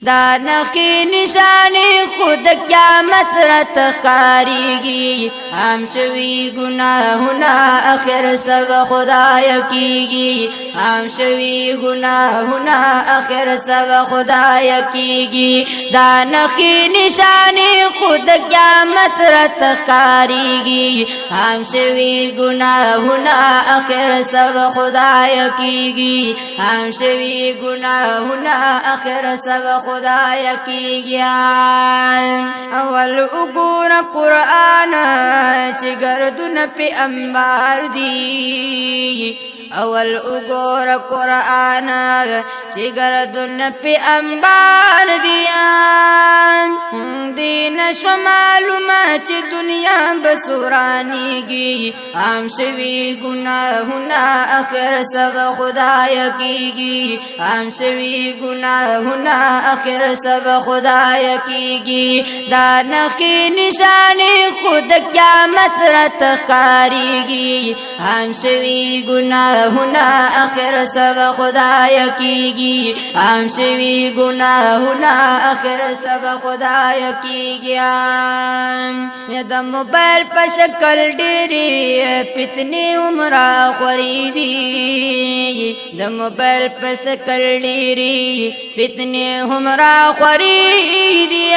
دا نخی نشانی خود قیامت رت کاریگی ہم شوی گناہنا آخر سب خدای کیگی ہم شوی گناہنا آخر سب خدای کیگی دا نخی نشانی خود قیامت رت کاریگی ہم شوی گناہنا آخر سب خدای کیگی ہم شوی گناہنا آخر سب خدای کیگی اول اگور قرآن چی گردن پی انبار دی اول اگور قرآن چی گردن پی انبار دیان دین شو معلومات دنیا بسورانی گی ہم شوی گناہنا آخر سب خدای کیگی ہم شوی گناہنا آخر سب خدای کیگی دا نخی نشانی خود قیامت رت کاریگی ہم شوی گناہنا آخر سب خدای کیگی ہم شوی گناہنا آخر سب خدای کیگی د موبایل په شکل ډېرې فتنې عمره خورې دي د موبایل په شکل ډېرې فتنې عمره خورې دي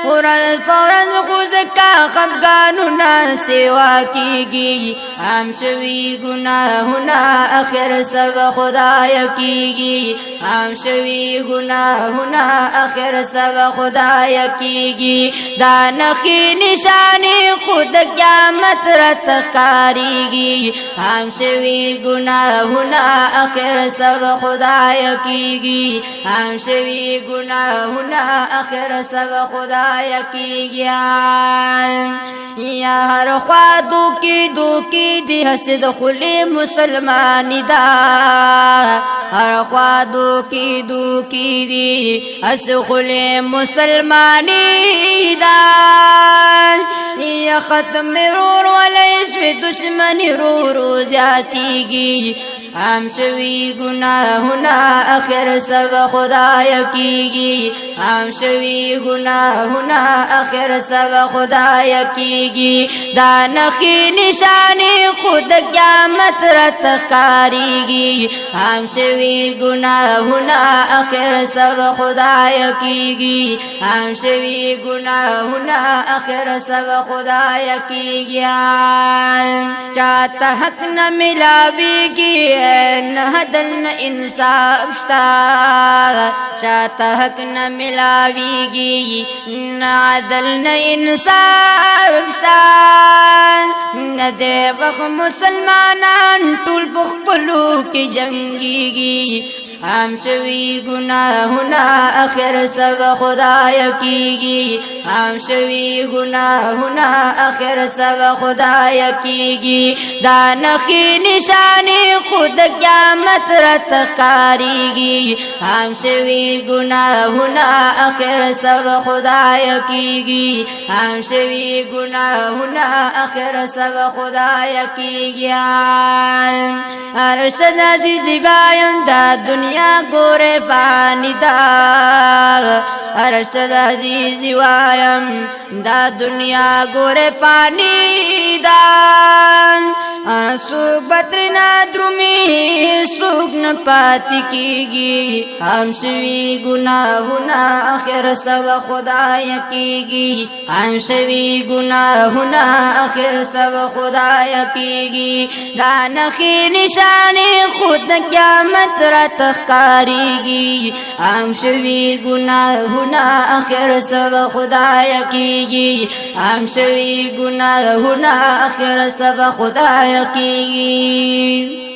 ورځ په ورځ خو ځکه خفګانونه سیوا کېږي هم شوي ګناهونه آخر سب خدای کېږي هم شوي ګناهونه آخر سب خدای کیگی دا نخی نشانی خود قیامت رت کاریگی ہم شوی گناہنا آخر سب خدای کیگی ہم شوی گناہنا آخر سب خدای کیگی یا ہر خوا دوکی دی حسد خلی مسلمانی دا ہر خوا دوکی دی حسد خلی مسلمانی دا یا ختم رور ولیس وی دشمنی رو جاتی گی ہم شوی گناہنا آخر سب خدای کیگی ہم شوی گناہنا آخر سب خدای کیگی دا نخی نشانی خود قیامت رت کاریگی ہم شوی گناہنا آخر سب خدای کیگی ہم شوی گناہنا آخر سب خدای کیگی چاہتا حق نہ ملاویگی نہ دل نہ انصاف شتا چاہتا حق نہ ملاویگی نہ عدل نہ انصاف شتا نہ دے وقت مسلمانان ټول بخبلو کی جنگیگی ہم شوی گناہنا آخر سب خدای کیگی ہم شوی گناہنا آخر سب خدای کیگی دا نخی نشانی خود قیامت رت کاریگی ہم شوی گناہنا آخر سب خدای کیگی ہم شوی گناہنا آخر سب خدای کیگی ارشد عزیزی بایم دا دنیا گورے فانی دا ارشد عزیزی وایم دا دنیا گورے فانی دا سوک بطرنا درومی سوک نپاتی کیگی ہم شوی گناہنا آخر سب خدای کیگی ہم شوی گناہنا آخر سب خدای کیگی دا نخی نشانی خود قیامت رت کاریگی ہم شوی گناہنا آخر سب خدای کیگی ہم شوی گناہنا آخر سب خدای کیگی